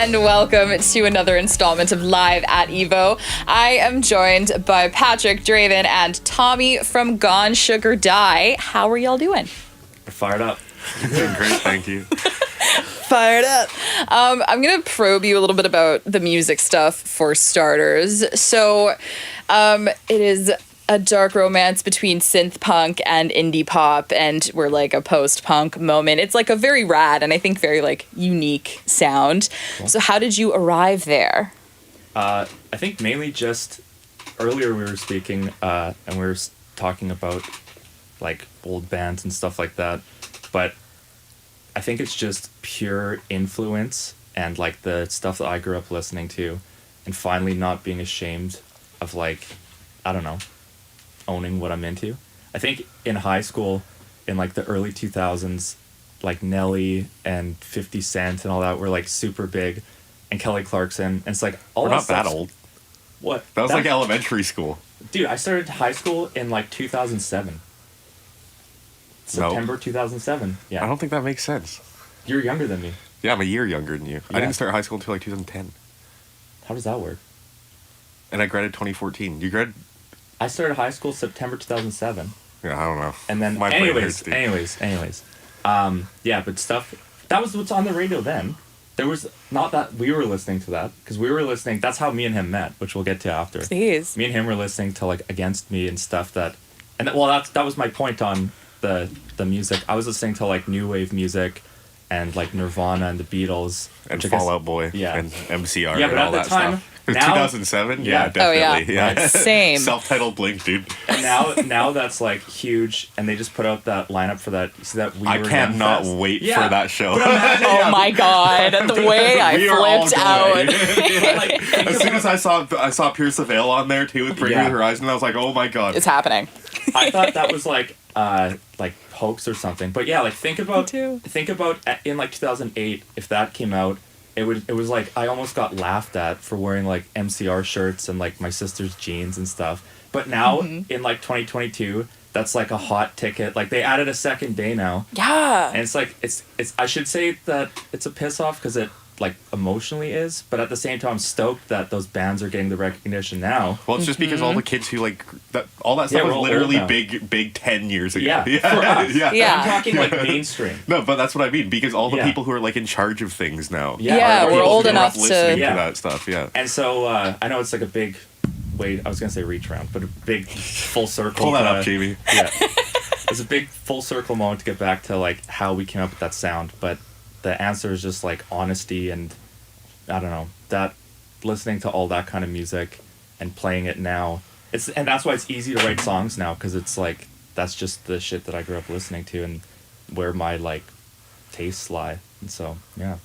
and welcome to another installment of Live at Evo. I am joined by Patrick Draven and Tommy from Gone Sugar Die. How are y'all doing? We're fired up. Doing great, thank you. Fired up. I'm going to probe you a little bit about the music stuff for starters. So it is a dark romance between synth punk and indie pop, and we're like a post-punk moment. It's like a very rad and I think very like unique sound. Cool. So how did you arrive there? I think mainly just earlier we were speaking and we were talking about like old bands and stuff like that, but I think it's just pure influence and like the stuff that I grew up listening to, and finally not being ashamed of like, I don't know, owning what I'm into. I think in high school, in like the early 2000s, like Nelly and 50 Cent and all that were like super big, and Kelly Clarkson, and it's like all We're that not stuff. that old. What? That was like elementary school. Dude, I started high school in like 2007. September 2007. Yeah. I don't think that makes sense. You're younger than me. Yeah, I'm a year younger than you. Yeah. I didn't start high school until like 2010. How does that work? And I graduated 2014. You graduated? I started high school September 2007. Yeah, I don't know. And then, My brain hurts, dude. anyways. Yeah, but stuff, that was what's on the radio then. There was, not that we were listening to that, because we were listening, that's how me and him met, which we'll get to after. Please. Me and him were listening to like Against Me and stuff that, and well, that was my point on the music. I was listening to like new wave music and like Nirvana and the Beatles. And which I Fall Out Boy. Yeah. And MCR Yeah, and but all at the that time, stuff. It was now- 2007? Yeah. Yeah, definitely. Oh, yeah. Same. Self-titled Blink, dude. And now that's like huge, and they just put out that lineup for that. You see that We I Were cannot Young Fest? wait Yeah. for that show. But imagine, Oh my god, the way I We are all flipped out. going. like, think As soon about- as I saw Pierce the Veil on there too with Bring Me Yeah. the Horizon, I was like, oh my god. It's happening. I thought that was like hoax or something. But yeah, like think about in like 2008 if that came out, it was like I almost got laughed at for wearing like MCR shirts and like my sister's jeans and stuff. But now in like 2022, that's like a hot ticket. Like they added a second day now. Yeah. And it's like it's I should say that it's a piss off because it like emotionally is, but at the same time I'm stoked that those bands are getting the recognition now. Well, it's just because all the kids who like that, all that Yeah, stuff we're was all literally old now. big 10 years ago. Yeah, for us. Yeah. I'm talking like mainstream. No, but that's what I mean, because all the Yeah. people who are like in charge of things now. Yeah, are we're people old who grew enough up listening to- to that stuff. Yeah. And so I know it's like a big I was gonna say reach around, but a big full circle. Pull that up, Jamie. Yeah, it's a big full circle moment to get back to like how we came up with that sound. But the answer is just like honesty, and I don't know, that listening to all that kind of music and playing it now. And that's why it's easy to write songs now, because it's like that's just the shit that I grew up listening to and where my like tastes lie. And so yeah.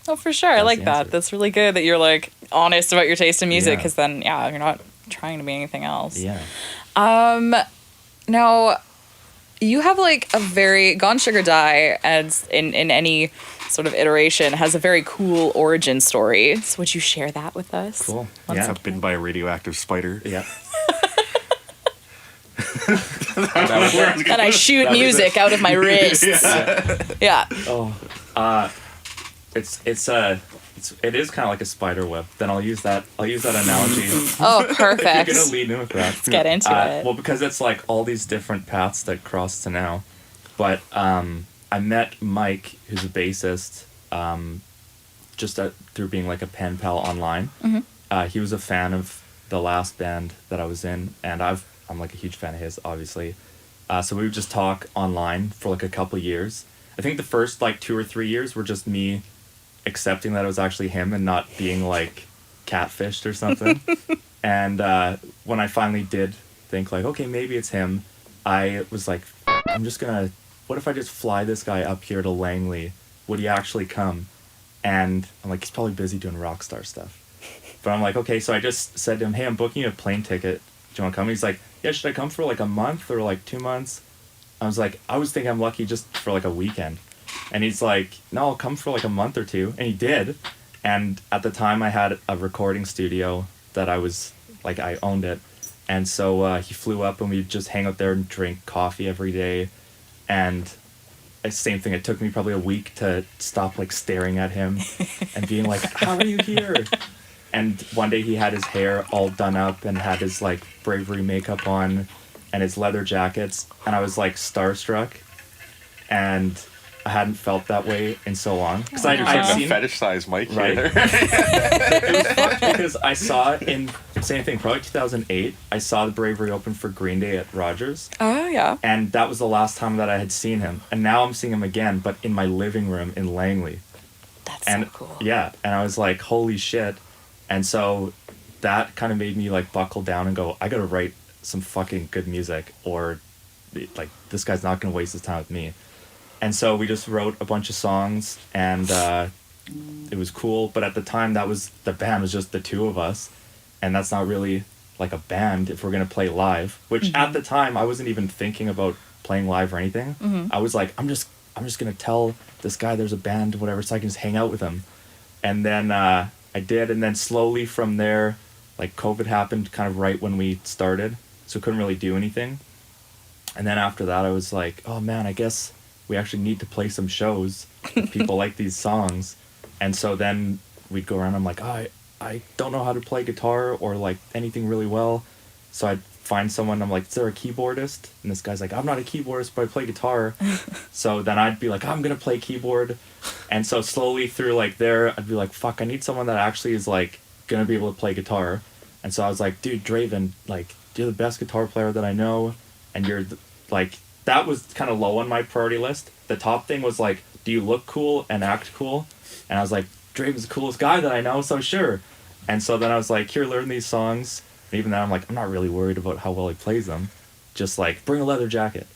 Oh, for sure. I That's like the that. answer. That's really good that you're like honest about your taste in music, Yeah. because then you're not trying to be anything else. Yeah. Now, you have like a very Gone Sugar Die, as in any sort of iteration, has a very cool origin story. So would you share that with us? Cool. Once Yeah. I've been by a radioactive spider. Yeah. And I shoot That was music out of my wrists. Yeah. Oh, it is kind of like a spider web. Then I'll use that analogy. Oh, You're perfect. gonna lead in with that. Let's get into it. Well, because it's like all these different paths that cross to now. But I met Mike, who's a bassist, just through being like a pen pal online. He was a fan of the last band that I was in, and I'm like a huge fan of his, obviously. So we would just talk online for like a couple years. I think the first like 2 or 3 years were just me accepting that it was actually him and not being like catfished or something. And when I finally did think like, okay, maybe it's him, I was like, what if I just fly this guy up here to Langley? Would he actually come? And I'm like, he's probably busy doing rock star stuff. But I'm like, okay, so I just said to him, hey, I'm booking you a plane ticket. Do you want to come? He's like, yeah, should I come for like a month or like 2 months? I was like, I was thinking I'm lucky just for like a weekend. And he's like, no, I'll come for like a month or two. And he did. And at the time I had a recording studio that I owned it. And so he flew up and we'd just hang out there and drink coffee every day. And same thing. It took me probably a week to stop like staring at him and being like, how are you here? And one day he had his hair all done up and had his like bravery makeup on and his leather jackets, and I was like starstruck, and I hadn't felt that way in so long because You're I'd starting seen to fetish size Mike right. here. It was fucked because I saw it in same thing, probably 2008. I saw the Bravery open for Green Day at Rogers. Oh yeah. And that was the last time that I had seen him. And now I'm seeing him again, but in my living room in Langley. That's And so cool. yeah, and I was like, holy shit. And so that kind of made me like buckle down and go, I gotta write some fucking good music, or like this guy's not gonna waste his time with me. And so we just wrote a bunch of songs, and it was cool. But at the time, the band was just the two of us, and that's not really like a band if we're gonna play live. Which at the time I wasn't even thinking about playing live or anything. I was like, I'm just gonna tell this guy there's a band, whatever, so I can just hang out with him. And then I did, and then slowly from there, like COVID happened kind of right when we started, so couldn't really do anything. And then after that, I was like, oh man, I guess we actually need to play some shows if people like these songs. And so then we'd go around, I'm like, oh, I don't know how to play guitar or like anything really well. So I'd find someone, I'm like, is there a keyboardist? And this guy's like, I'm not a keyboardist, but I play guitar. So then I'd be like, I'm gonna play keyboard. And so slowly through like there, I'd be like, fuck, I need someone that actually is like gonna be able to play guitar. And so I was like, dude, Draven, like, you're the best guitar player that I know, and you're like, that was kind of low on my priority list. The top thing was like, do you look cool and act cool? And I was like, Draven's the coolest guy that I know, so sure. And so then I was like, here, learn these songs. And even then I'm like, I'm not really worried about how well he plays them. Just like, bring a leather jacket.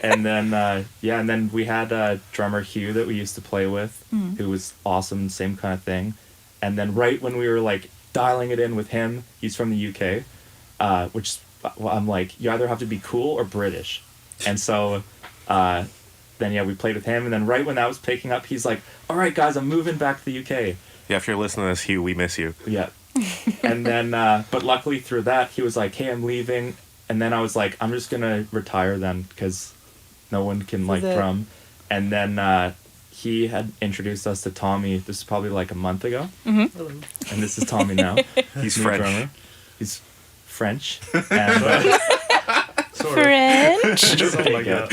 And then, and then we had drummer Hugh that we used to play with, who was awesome, same kind of thing. And then right when we were like dialing it in with him, he's from the UK, which I'm like, you either have to be cool or British. And so then, yeah, we played with him. And then right when that was picking up, he's like, all right, guys, I'm moving back to the UK. Yeah, if you're listening to this, Hugh, we miss you. Yeah. And then, but luckily through that, he was like, hey, I'm leaving. And then I was like, I'm just going to retire then because no one can like drum. And then he had introduced us to Tommy. This is probably like a month ago. Mm-hmm. And this is Tommy now. He's New French. drummer. He's French. And, French. oh my God.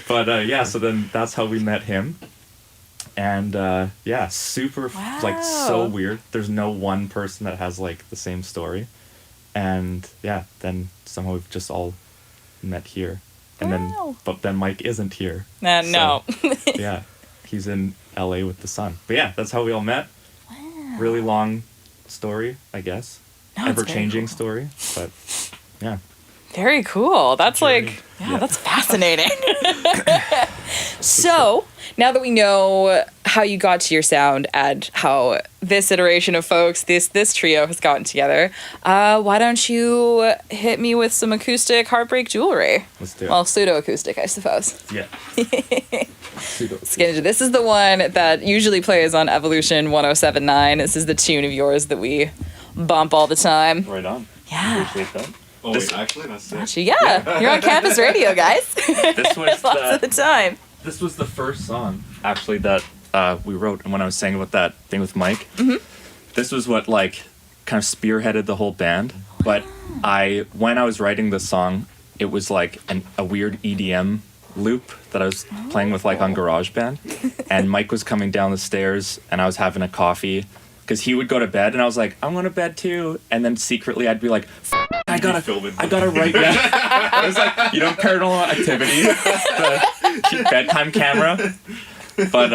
But yeah, so then that's how we met him. And yeah, super like so weird. There's no one person that has like the same story. And yeah, then somehow we've just all met here. And then Mike isn't here. No. Yeah, he's in LA with the sun. But yeah, that's how we all met. Wow. Really long story, I guess. No, Ever changing cool. story, but yeah. Very cool. That's Journey. like, yeah, that's fascinating. So, now that we know how you got to your sound and how this iteration of folks, this trio has gotten together, why don't you hit me with some acoustic Heartbreak Jewelry? Let's do it. Well, pseudo-acoustic, I suppose. Yeah. Let's get into this. Is the one that usually plays on Evolution 107.9. This is the tune of yours that we bump all the time. Right on. Yeah. Appreciate that. Oh, wait, actually, that's it. Actually, yeah. You're on campus radio, guys. This was Lots of the time. This was the first song, actually, that we wrote. And when I was saying about that thing with Mike, this was what, like, kind of spearheaded the whole band. But when I was writing this song, it was, like, a weird EDM loop that I was playing with, like, on GarageBand. And Mike was coming down the stairs, and I was having a coffee. Because he would go to bed, and I was like, I'm going to bed, too. And then secretly, I'd be like, I gotta write that. It was like, Paranormal Activity, the bedtime camera. But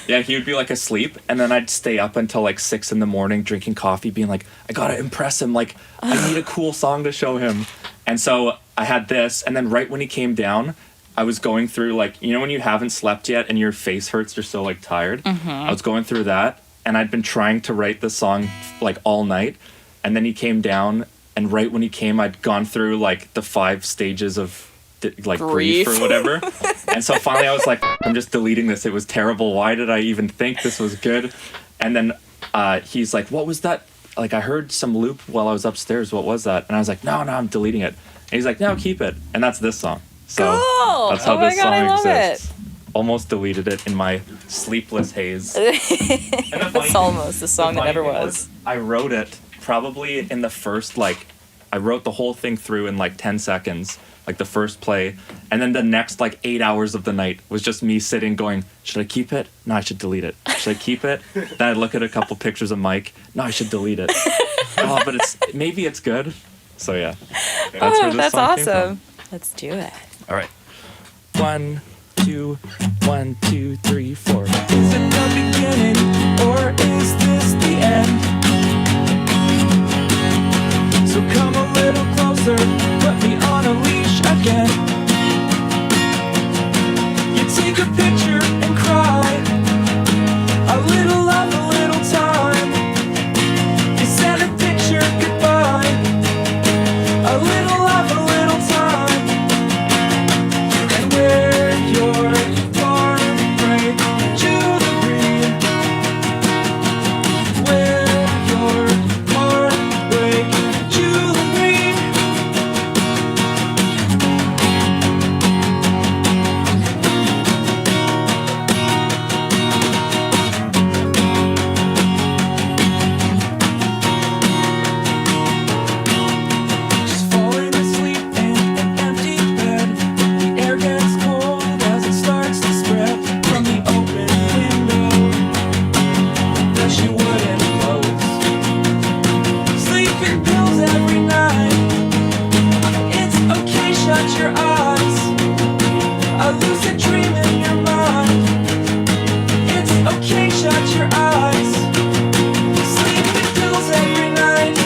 yeah, he would be like asleep, and then I'd stay up until like 6 a.m. drinking coffee, being like, I gotta impress him. Like, I need a cool song to show him. And so I had this, and then right when he came down, I was going through like, when you haven't slept yet and your face hurts, you're so like tired. I was going through that, and I'd been trying to write this song like all night, and then he came down. And right when he came, I'd gone through, like, the 5 stages of, like, grief or whatever. And so finally I was like, I'm just deleting this. It was terrible. Why did I even think this was good? And then he's like, what was that? Like, I heard some loop while I was upstairs. What was that? And I was like, no, I'm deleting it. And he's like, no, keep it. And that's this song. So Cool. that's how Oh my this God, song I love exists. Almost deleted it in my sleepless haze. And the funny It's thing- almost the song that funny never thing was. I wrote it probably in the first, like, I wrote the whole thing through in like 10 seconds, like the first play. And then the next like 8 hours of the night was just me sitting going, should I keep it? No, I should delete it. Should I keep it? Then I'd look at a couple pictures of Mike. No, I should delete it. Oh, but maybe it's good. So yeah, that's where this That's song came from. awesome. Let's do it. All right. 1, 2, 1, 2, 3, 4. Is it the beginning or is this the end? So come a little closer, put me on a leash again. You take a picture and cry. A little love, a little time. You send a picture goodbye. A little love, a little time. And wear your heartbreak jewelry. Wear your heartbreak jewelry. Just falling asleep in an empty bed. The air gets cold as it starts to spread from the open window that she wouldn't close. Sleeping pills every night. It's okay, shut your eyes. A lucid dream in your mind. It's okay, shut your eyes. Sleeping pills every night.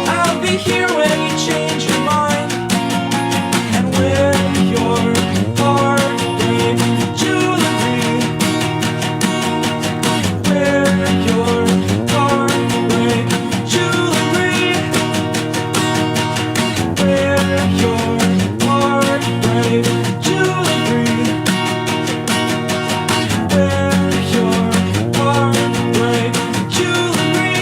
I'll be here when you change your mind. And wear your heartbreak jewelry. Wear your heartbreak jewelry. Wear your heartbreak jewelry. Wear your heartbreak jewelry.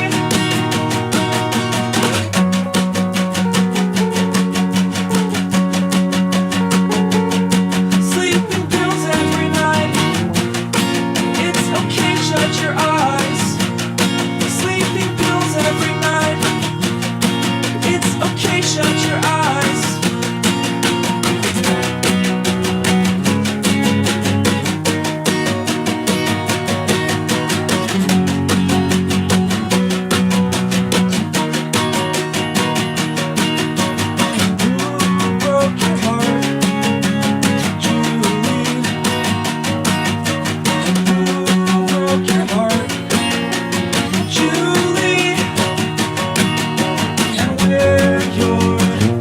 Sleeping pills every night. It's okay, shut your eyes. Sleeping pills every night. It's okay, shut your eyes. Who broke your heart, Julie? Who broke your heart, Julie? And wear your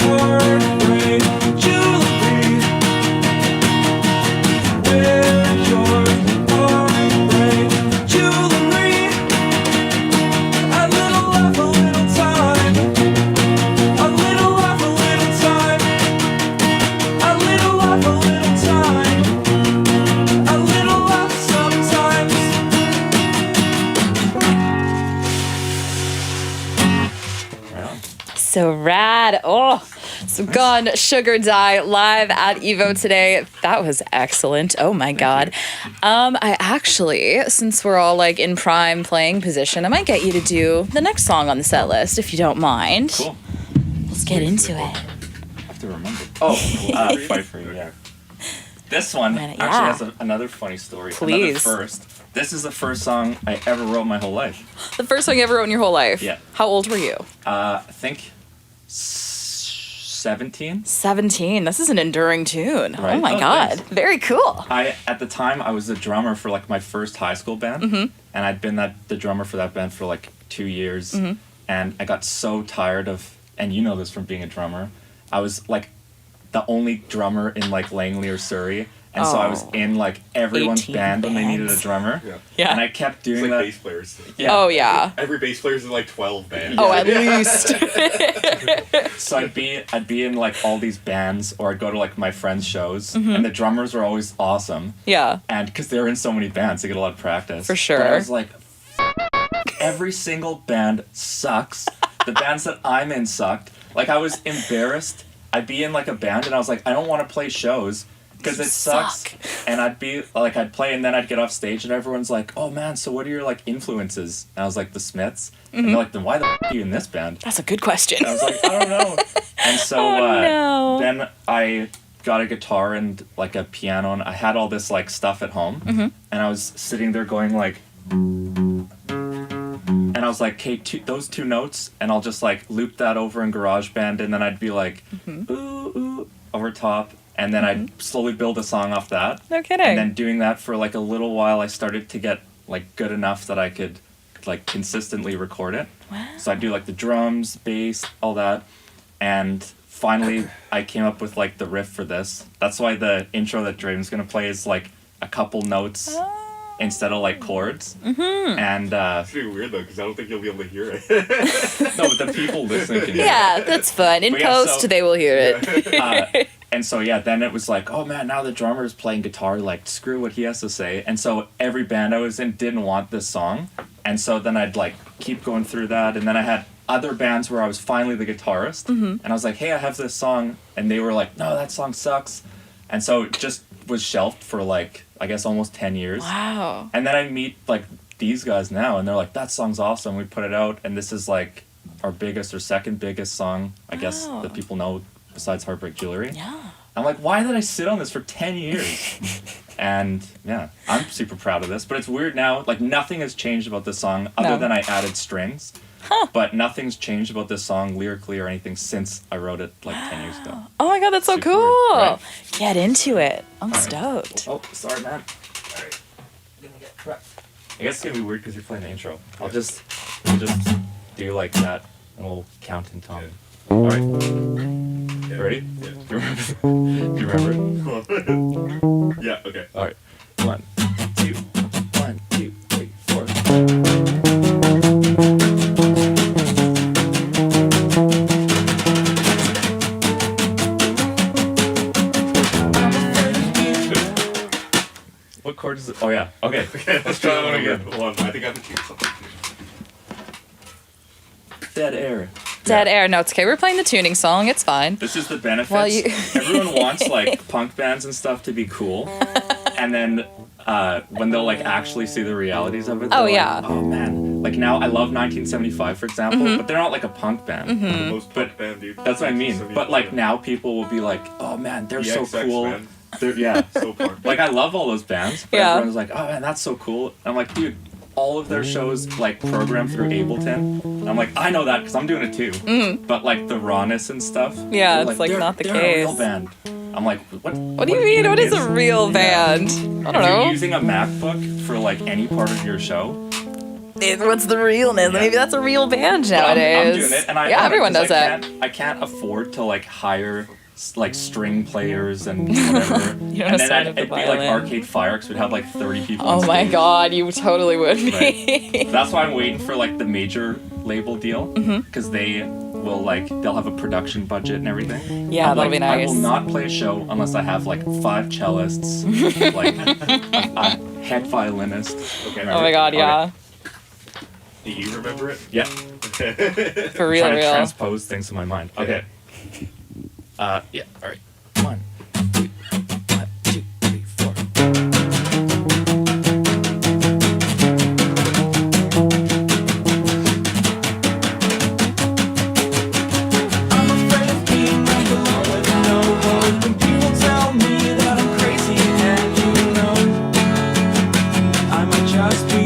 heartbreak jewelry. Wear your heartbreak jewelry. A little love, a little time. A little love, a little time. A little love, a little time. A little love sometimes. So rad. Oh, so Gone Sugar Die live at Evo today. That was excellent. Oh my God. I actually, since we're all like in prime playing position, I might get you to do the next song on the set list if you don't mind. Cool. Let's get into it. I have to remember. Oh, Fight For You, yeah. This one Man, actually yeah. has another funny story. Please. Another first. This is the first song I ever wrote my whole life. The first song you ever wrote in your whole life? Yeah. How old were you? I think 17. 17. This is an enduring tune. Oh Right. my Oh, God. thanks. Very cool. At the time I was the drummer for like my first high school band, and I'd been the drummer for that band for like 2 years, and I got so tired of, and you know this from being a drummer, I was like the only drummer in like Langley or Surrey, and so I was in like everyone's 18 band when they needed a bands. drummer, Yeah. Yeah. and I kept It's doing like that. bass players. Yeah. Oh yeah. Every bass player's in like 12 bands. Oh, at least. So I'd be in like all these bands, or I'd go to like my friends' shows, and the drummers were always awesome. Yeah. And because they're in so many bands, they get a lot of practice. For sure. But I was like, every single band sucks. The bands that I'm in sucked. Like I was embarrassed I'd be in like a band and I was like, I don't want to play shows because it sucks. Suck. And I'd be like, I'd play and then I'd get off stage and everyone's like, oh man, so what are your like influences? And I was like, the Smiths. And they're like, then why the f- are you in this band? That's a good question. And I was like, I don't know. And so no. then I got a guitar and like a piano and I had all this like stuff at home and I was sitting there going like, and I was like, okay, those two notes, and I'll just like loop that over in GarageBand, and then I'd be like, ooh, ooh, over top, and then I'd slowly build a song off that. No kidding. And then doing that for like a little while, I started to get like good enough that I could like consistently record it. Wow. So I'd do like the drums, bass, all that, and finally I came up with like the riff for this. That's why the intro that Draven's gonna play is like a couple notes. Instead of like chords, and It's pretty weird though, because I don't think you'll be able to hear it. no, but the people listening can hear Yeah, that's fun. In But yeah, post, so- they will hear it. it. And so yeah, then it was like, oh man, now the drummer's playing guitar, like screw what he has to say. And so every band I was in didn't want this song, and so then I'd like keep going through that, and then I had other bands where I was finally the guitarist, and I was like, hey, I have this song, and they were like, no, that song sucks, and so it just was shelved for like I guess almost 10 years. Wow. And then I meet like these guys now and they're like, that song's awesome, we put it out, and this is like our biggest or second biggest song I guess Wow. that people know besides Heartbreak Jewelry. Yeah. I'm like, why did I sit on this for 10 years? And yeah, I'm super proud of this, but it's weird now, like nothing has changed about this song other No. than I added strings. But nothing's changed about this song lyrically or anything since I wrote it like 10 years ago. Oh my god, that's so Super cool. weird, right? Get into it. I'm stoked. Oh, sorry, man. Alright. Gonna get crap. I guess it's gonna be weird because you're playing the intro. We'll just do like that and we'll count in time. Alright. You ready? Yeah. Do you remember it? Yeah, okay. Alright. 1, 2, 1, 2, 3, 4. What chord is it? Oh yeah. Okay. Let's try that one again. One. I think I have to choose something. Dead air. Dead air. No, it's okay. We're playing the tuning song. It's fine. This is the benefits. Well, you- Everyone wants like punk bands and stuff to be cool, and then when they'll like actually see the realities of it. Oh, they're like, yeah. oh man. Like now, I love 1975, for example, but they're not like a punk band. The most punk band, dude. That's what I mean. But like now, people will be like, oh man, they're The so XX cool. band. Yeah. So punk. Like I love all those bands, but Yeah. everyone's like, oh man, that's so cool. And I'm like, dude, all of their shows like programmed through Ableton. And I'm like, I know that because I'm doing it too. But like the rawness and stuff. Yeah, they're it's, like, they're- not the they're a real case. band. I'm like, what? What do you mean? What is a real band? I don't If you're know. using a MacBook for like any part of your show, What's the realness? Yeah. Maybe that's a real band but nowadays. I'm doing it, and I yeah, own it everyone 'cause does that. I can't afford to like hire like string players and whatever. You don't And then sign up it'd the be like violin. Arcade Fire because we'd have like 30 people. on Oh my stage. god, you totally would be. That's why I'm waiting for like the major label deal because they will like they'll have a production budget and everything. Yeah, I'm that'll like, be I nice. will not play a show unless I have like 5 cellists, like a head violinist. Okay. Oh my god, yeah. Do you remember it? Yeah, For real, trying to real. transpose things in my mind. Okay. Yeah. All right. 1, 2, 1, 2, 3, 4. I'm afraid of being left alone with no hope. And people tell me that I'm crazy, and you know I might just be.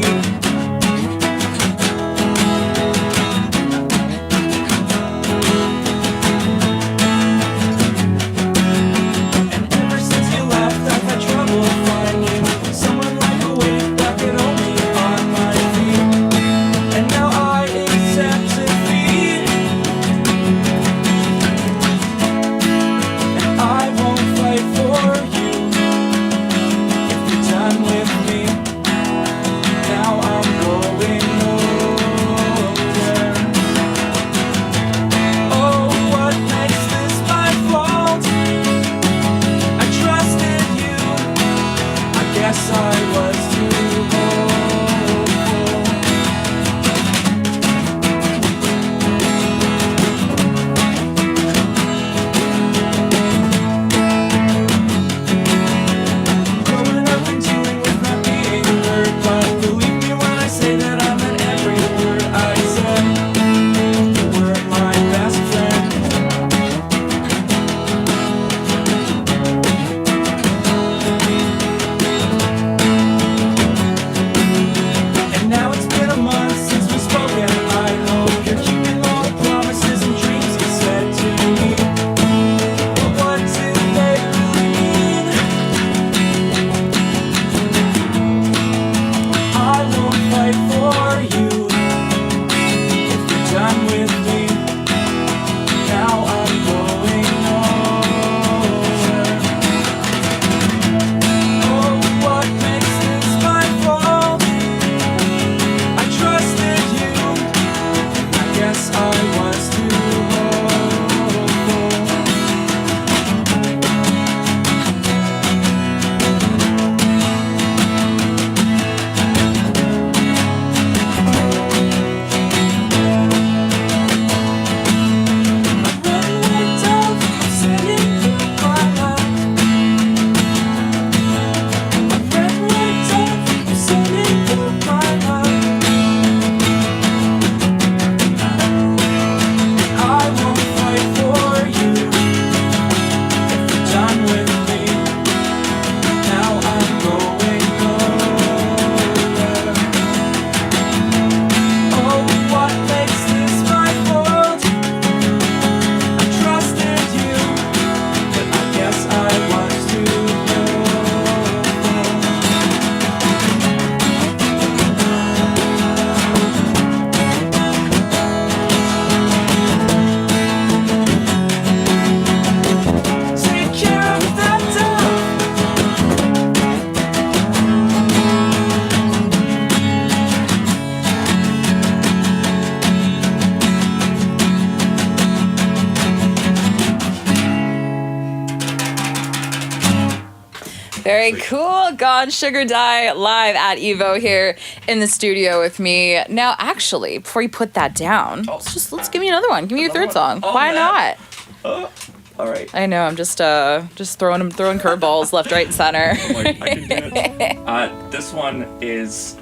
Very Sweet. cool. Gone Sugar Die live at Evo here in the studio with me. Now, actually, before you put that down, let's give me another one. Give me your third song. Oh, Why man. not? All right. I know. I'm just throwing curveballs left, right, and center. Like, I can do it. This one is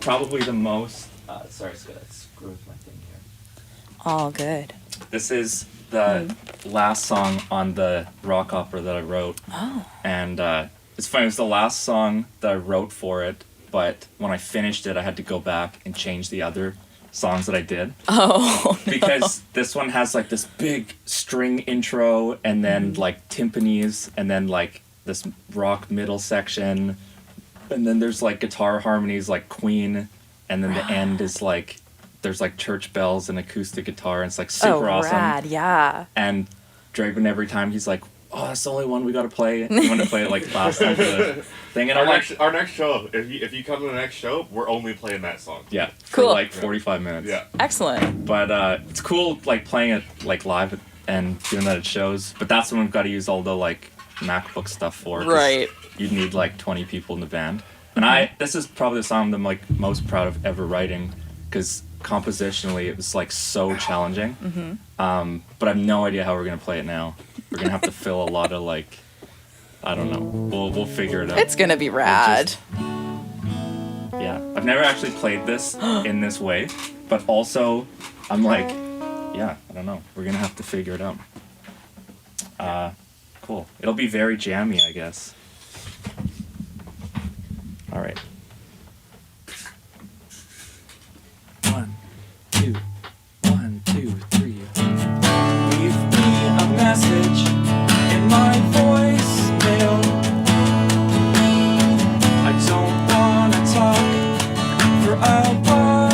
probably the most. Sorry, I gotta screw with my thing here. All good. This is the last song on the rock opera that I wrote. Oh. And it's funny, it was the last song that I wrote for it, but when I finished it, I had to go back and change the other songs that I did. Oh. Because this one has like this big string intro, and then like timpanis, and then like this rock middle section, and then there's like guitar harmonies like Queen, and then the end is like there's like church bells and acoustic guitar, and it's like super awesome. Rad, yeah. And Draven, every time he's like, "Oh, that's the only one we gotta play." You want to play it like last time for the thing, and I'm like, Our next show, if you come to the next show, we're only playing that song. yeah, for Cool. like 45 minutes. Yeah. Excellent. But it's cool like playing it like live and doing that at shows. But that's when we've got to use all the like MacBook stuff for. 'Cause Right. You'd need like 20 people in the band. And this is probably the song I'm like most proud of ever writing, because compositionally it was like so challenging. But I have no idea how we're gonna play it now. We're gonna have to fill a lot of like, I don't know. We'll figure it out. It's gonna be rad. Yeah, I've never actually played this in this way, but also I'm like, yeah, I don't know. We're gonna have to figure it out. Cool. It'll be very jammy, I guess. All right. 1, 2, 1, 2, 3. Leave me a message in my voicemail. I don't wanna talk for a while.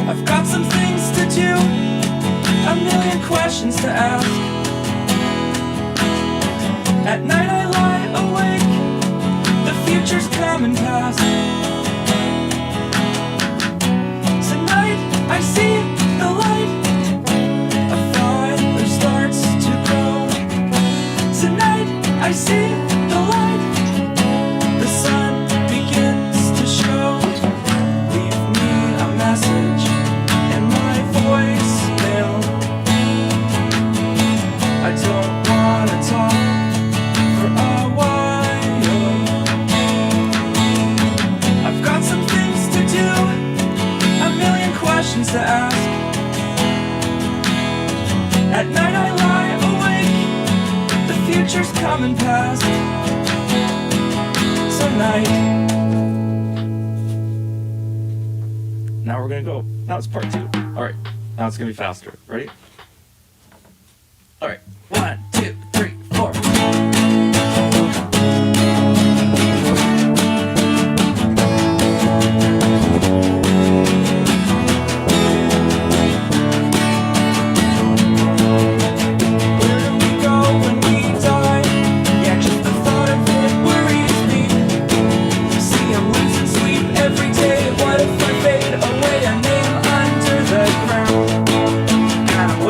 I've got some things to do, a million questions to ask. At night I lie awake, the future's coming past. Tonight I see the light, a fire starts to grow. Tonight I see the light, the sun begins to show. Leave me a message in my voicemail. I don't wanna talk for a while. I've got some things to do, a million questions to ask. At night I lie awake, the future's coming past. Tonight. Now we're gonna go. Now it's part 2. Alright, now it's gonna be faster. Ready? Alright. 1, 2, 3, 4. What if I fade away, a name under the ground? And I'm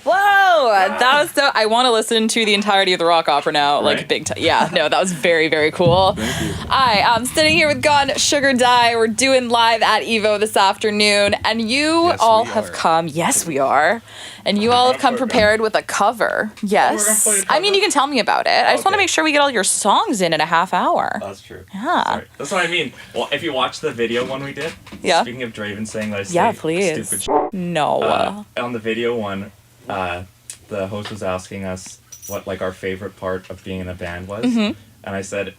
Whoa, that was so. I want to listen to the entirety of the rock opera now, like Right? big time. Yeah, no, that was very, very cool. Thank you. I am sitting here with Gone Sugar Die. We're doing live at Evo this afternoon, and you Yes, all we have are. come. Yes, we are, and you all have come prepared with a cover. We're Yes, gonna play a I mean cover? you can tell me about it. I just want to Okay. make sure we get all your songs in a half hour. That's true. Yeah. Sorry. That's what I mean. Well, if you watch the video one we did, Yeah. speaking of Draven saying that I say Yeah, please. stupid No. on the video one, the host was asking us what like our favorite part of being in a band was, Mm-hmm. and I said,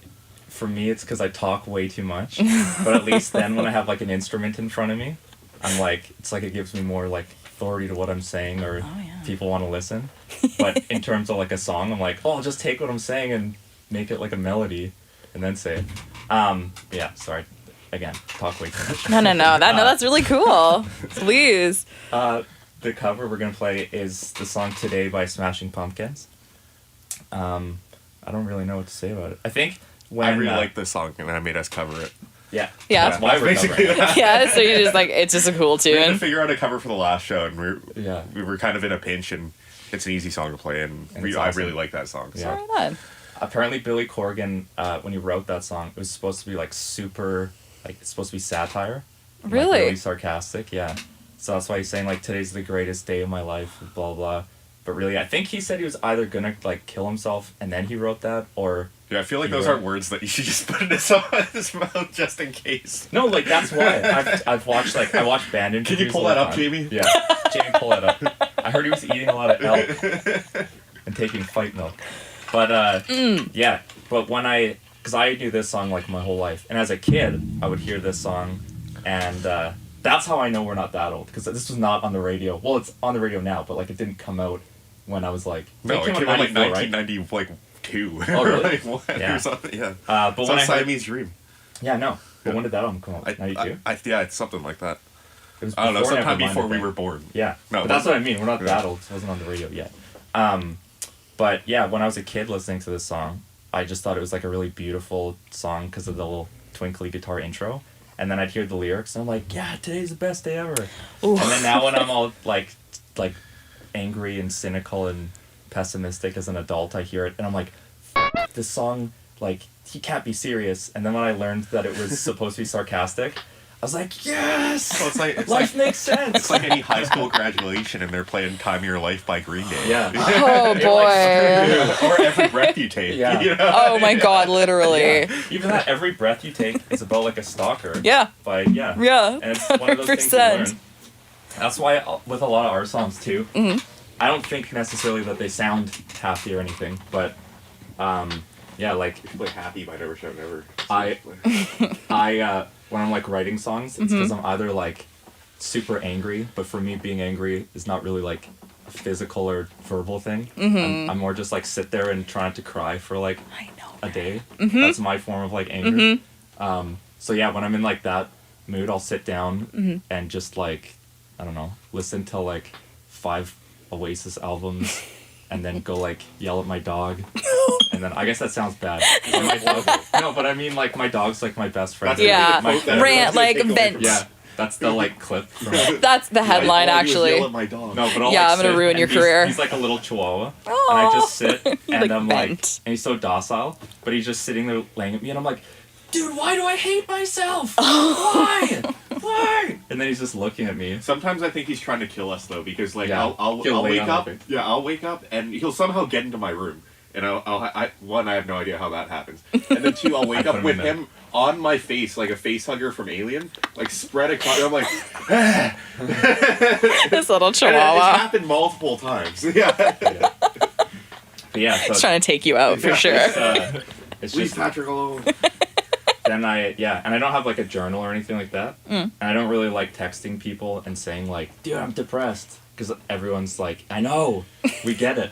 for me, it's because I talk way too much. But at least then, when I have like an instrument in front of me, I'm like, it's like it gives me more like authority to what I'm saying, or Oh, yeah. people want to listen. But in terms of like a song, I'm like, oh, I'll just take what I'm saying and make it like a melody, and then say it. Yeah, sorry. Again, talk way too much. No, that's really cool. Please. The cover we're gonna play is the song "Today" by Smashing Pumpkins. I don't really know what to say about it. I think when I really like this song, and I made us cover it. yeah, Yeah. that's why we're Basically covering it. Yeah, so you just like it's just a cool We had to tune. figure out a cover for the last show, and Yeah. we were kind of in a pinch, and it's an easy song to play, and And it's I awesome. really like that song. Yeah. So. Right on. Apparently, Billy Corgan, when he wrote that song, it was supposed to be like super, like it's supposed to be satire. and, like, Really? really sarcastic, yeah. So that's why he's saying like today's the greatest day of my life, blah blah. But really, I think he said he was either gonna like kill himself and then he wrote that, or Yeah, I feel like He those wrote- aren't words that you should just put in his mouth just in case. no, like that's why I've watched like I watched band Can interviews. you pull all that the up, time. Jamie? Yeah, Jamie, pull that up. I heard he was eating a lot of elk and taking fight milk, but yeah. But when because I knew this song like my whole life, and as a kid, I would hear this song, and that's how I know we're not that old, because this was not on the radio. Well, it's on the radio now, but like it didn't come out when I was like No, it came came out out like 94, right? 1992. Oh, really? Like, what? Yeah. Or something, yeah. But It's when a I heard, Siamese dream. yeah, no. But Yeah. when did that album come out? 92. Yeah, it's something like that. It was I don't know, before sometime Nevermind, before I we think. were born. Yeah, No, but that's but- what I mean. We're not Yeah. that old. It wasn't on the radio yet. But yeah, when I was a kid listening to this song, I just thought it was like a really beautiful song because of the little twinkly guitar intro. And then I'd hear the lyrics, and I'm like, yeah, today's the best day ever. Ooh. And then now when I'm all like angry and cynical and pessimistic as an adult, I hear it, and I'm like, this song, like, he can't be serious. And then when I learned that it was supposed to be sarcastic, I was like, yes! So it's like Life makes sense! it's like any high school graduation and they're playing "Time of Your Life" by Green Day. Yeah. Oh boy. Or "Every Breath You Take." Yeah. You know? Oh my god, literally. Yeah. Even that, every breath you take is about like a stalker. Yeah. By yeah. Yeah. And it's one of those things you 100%. learn. That's why with a lot of our songs too, I don't think necessarily that they sound happy or anything, but yeah, like Like "Happy" by Never Shout Never. I when I'm like writing songs, it's because I'm either like super angry, but for me being angry is not really like a physical or verbal thing. I'm more just like sit there and try not to cry for like I know. a day. That's my form of like anger. So yeah, when I'm in like that mood, I'll sit down and just like, I don't know, listen to like 5 Oasis albums and then go like yell at my dog. And then I guess that sounds bad. But my dog, no, but I mean like my dog's like my best friend. That's Yeah. the quote that Rant, everyone's gonna like, take away vent. from Yeah, this. that's the like clip from That's the headline, All I do is actually. yell at my dog. No, but I'll Yeah, like, I'm gonna sit, ruin and your he's- career. He's like a little chihuahua, Aw. and I just sit, and Like I'm bent. like, and he's so docile, but he's just sitting there laying at me, and I'm like, dude, why do I hate myself? Why? Why? And then he's just looking at me. Sometimes I think he's trying to kill us though, because like Yeah. I'll He'll lay wake on up, my face. yeah, I'll wake up and he'll somehow get into my room, and I have no idea how that happens, and then 2, I'll wake put up him with in there. him on my face like a face hugger from Alien, like spread across. I'm like, This little and it's chihuahua. happened multiple times. Yeah, But yeah, so He's trying to take you out for sure. it's leave just Patrick alone. then and I don't have like a journal or anything like that, and I don't really like texting people and saying like, dude, I'm depressed, because everyone's like, I know, we get it.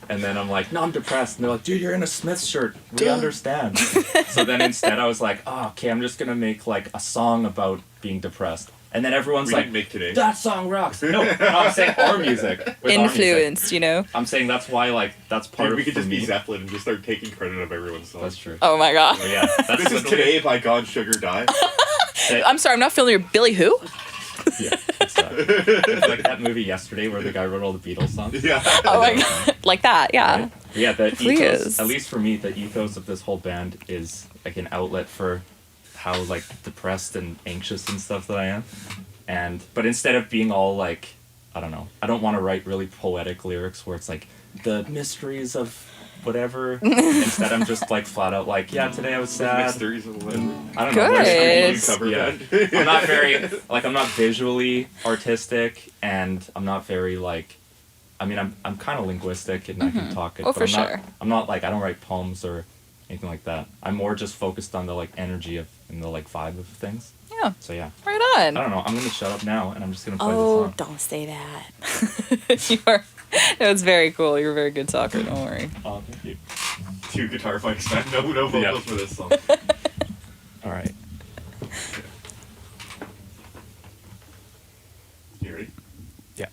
And then I'm like, no, I'm depressed. And they're like, dude, you're in a Smiths shirt. We understand. So then instead I was like, oh, okay, I'm just going to make like a song about being depressed. And then everyone's We like, didn't make today. that song rocks. No, I'm saying our music. with our music. Influenced, you know? I'm saying that's why, like, that's part Dude, of we could for just me. be Zeppelin and just start taking credit of everyone's songs. That's true. Oh my god. But yeah, that's This is literally- Today by Gone Sugar Die. I'm sorry, I'm not feeling your Billy who? Yeah, that's It's like that movie Yesterday where the guy wrote all the Beatles songs. Yeah. Oh my god, like that, yeah. Right? Yeah, the Please. ethos, at least for me, the ethos of this whole band is like an outlet for how like depressed and anxious and stuff that I am. But instead of being all like, I don't know, I don't want to write really poetic lyrics where it's like the mysteries of whatever. Instead, I'm just like flat out like, yeah, today I was sad. Mysteries of whatever. I don't know. Good. Cover Yeah. band. I'm not very like I'm not visually artistic, and I'm not very like. I mean, I'm kind of linguistic and I can talk it. Oh, but for I'm not, sure. I'm not like I don't write poems or anything like that. I'm more just focused on the like energy of and the like vibe of things. Yeah, So yeah, right I on. don't know. I'm gonna shut up now and I'm just gonna play Oh, the song. don't say that. You are. No, it's very cool. You're a very good talker. Don't worry. Oh, thank you. 2 guitar fights, man. No vocals Yeah. for this song. All right. You ready? Yeah.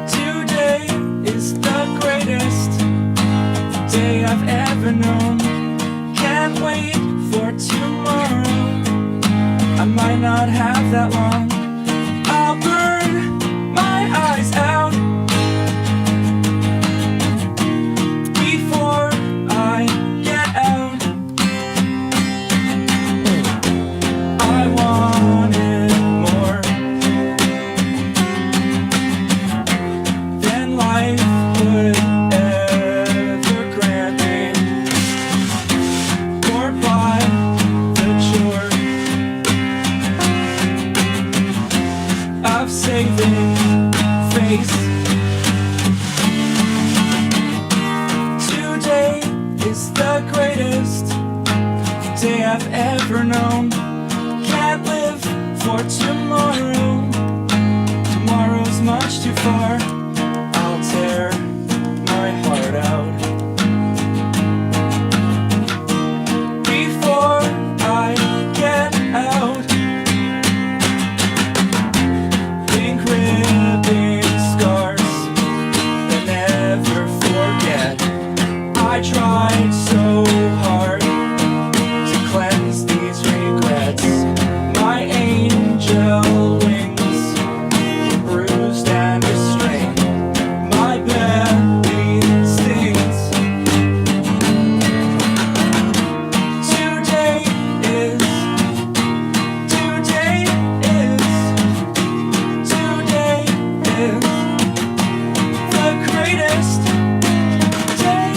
Today is the greatest day I've ever known. Can't wait for tomorrow. I might not have that long. I'll burn my eyes out before I get out. I wanted more than life could ever grant me. Bored by the chore of saving face. Today is the greatest day I've ever known. Can't live for tomorrow. Tomorrow's much too far. I'll tear my heart out before I get out. Pink ribbon scars that never forget. I tried so hard to cleanse these regrets. My angel wings were bruised and restrained. My belly stings. Today is the greatest day.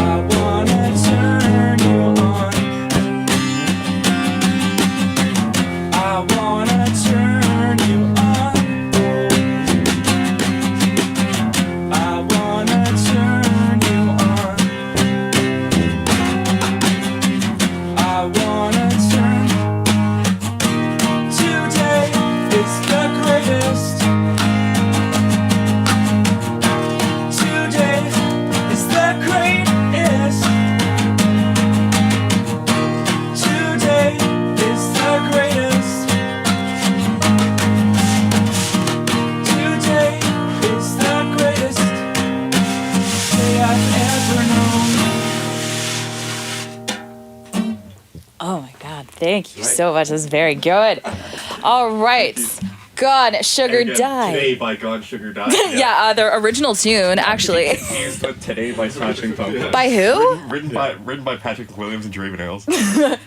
I wanna turn you on. I wanna turn you on. I wanna turn you on. I wanna turn. Today is the greatest. Today is the greatest. Today is the greatest. Today is the greatest day I've ever known. Oh my god, thank you so much. That's very good. All right. Gone, Sugar And again, Die. Today by Gone Sugar Die. Yeah, their original tune, actually. Confused with Today by Smashing Pumpkins. By who? Written by Patrick Williams and Draven Ailes.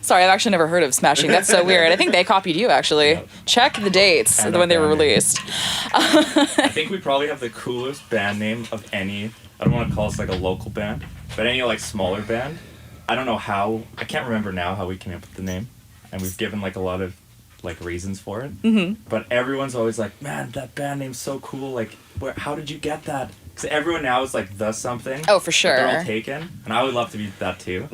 Sorry, I've actually never heard of Smashing. That's so weird. I think they copied you, actually. Check the dates, And when they were band name. released. I think we probably have the coolest band name of any. I don't want to call us like a local band, but any like smaller band. I don't know how, I can't remember now how we came up with the name, and we've given like a lot of like reasons for it. Mm-hmm. But everyone's always like, man, that band name's so cool. Like, how did you get that? Because everyone now is like the something. Oh, for sure. They're all taken, and I would love to be that too.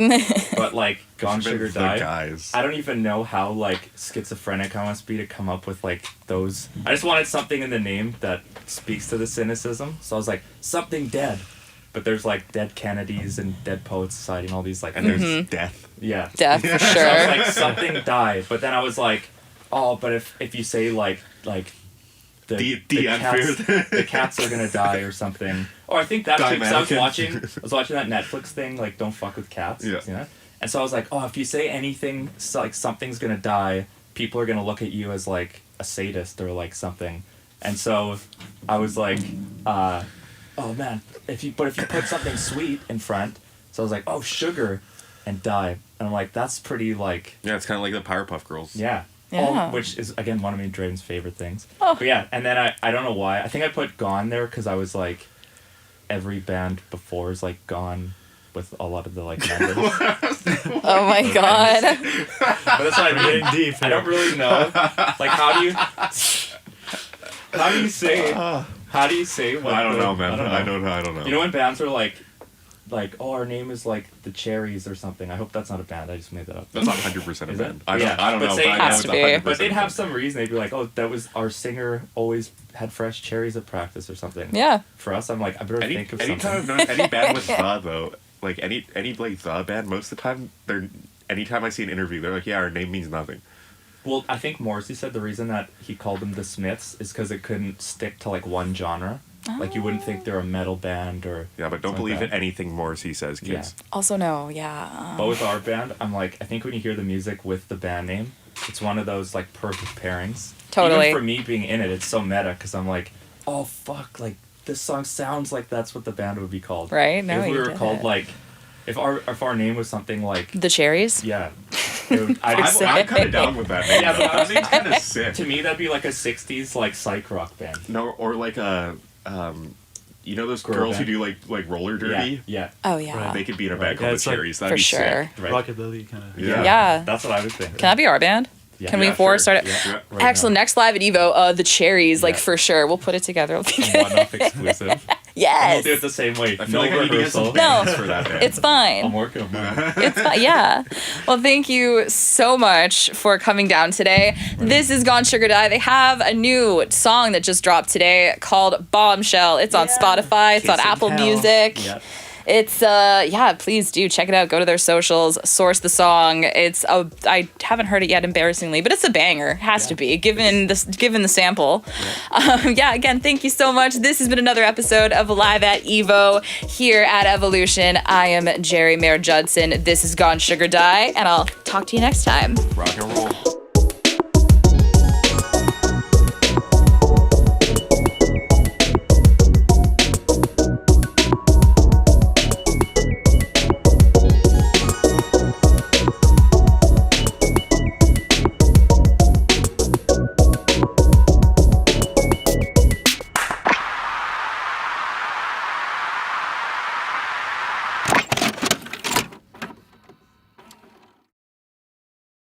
But like Gone Sugar The Die, guys. I don't even know how like schizophrenic I must be to come up with like those. I just wanted something in the name that speaks to the cynicism. So I was like, something dead. But there's like Dead Kennedys and Dead Poets Society and all these like. And there's death. Yeah. Death, for So I was sure. like, something died. But then I was like, oh, but if you say like the cats are gonna die or something. Or I think that too, because I was watching that Netflix thing, like Don't Fuck with Cats. Yeah. You know? And so I was like, oh, if you say anything like something's gonna die, people are gonna look at you as like a sadist or like something. And so I was like, oh man, if you put something sweet in front, so I was like, oh, sugar and die. And I'm like, that's pretty like Yeah, it's kind of like the Powerpuff Girls. yeah. Yeah. Which is, again, one of me and Draven's favorite things. Oh. But yeah, and then I don't know why. I think I put Gone there because I was like, every band before is like Gone with a lot of the like members. Oh my god. But that's what I mean. Deep. I don't really know. Like, how do you say what I don't the- know, man. I don't know. I don't know. You know when bands are like, oh, our name is like the Cherries or something. I hope that's not a band. I just made that up. That's not 100% a Is it? band. I Yeah, don't but know. say- But I know Has it's to be. 100% But they'd a have band. some reason. They'd be like, oh, that was our singer always had fresh cherries at practice or something. Yeah. For us, I'm like, I better think of something. Any band with the though, like any like the band, most of the time anytime I see an interview, they're like, yeah, our name means nothing. Well, I think Morrissey said the reason that he called them the Smiths is because it couldn't stick to like one genre. Like you wouldn't think they're a metal band or. Yeah, but don't something believe like in that. anything Morrissey says, kids. Also, no, yeah. But with our band, I'm like, I think when you hear the music with the band name, it's one of those like perfect pairings. Totally. Even for me being in it, it's so meta because I'm like, oh fuck, like this song sounds like that's what the band would be called. Right? No, if we you were did called it. like, if our name was something like, The Cherries? yeah, it would, I'm kind of down with that name. Yeah, though. but I That was- name's kind of sick. to me that'd be like a '60s like psych rock band. No, or like a, you know those Girl girls band. who do like roller derby? Yeah. Oh, yeah. They could be in a Right. band Yeah, called the it's like- Cherries. That'd For be sure. sick. Right. Rockabilly kind of. Yeah. Yeah. That's what I was thinking. Can that be our band? Yeah. Can we Yeah, four sure. start it? Yeah. Right Excellent. now. Next live at Evo, the Cherries, like Yeah. for sure. We'll put it together. It'll be good. One-off exclusive. Yes. We'll do it the same way. I feel No like I need to get some rehearsal. bands No. for that band. It's fine. I'm working on that. It's fine. Yeah. Well, thank you so much for coming down today. This is Gone Sugar Die. They have a new song that just dropped today called Bombshell. It's on Spotify. It's on Kissing Apple Hell. Music. Yeah. It's yeah, please do check it out. Go to their socials, source the song. I haven't heard it yet, embarrassingly, but it's a banger. Has to be given the sample. Yeah, again, thank you so much. This has been another episode of Live at Evo here at Evolution. I am Jerry Mayer Judson. This is Gone Sugar Die, and I'll talk to you next time. Rock and roll.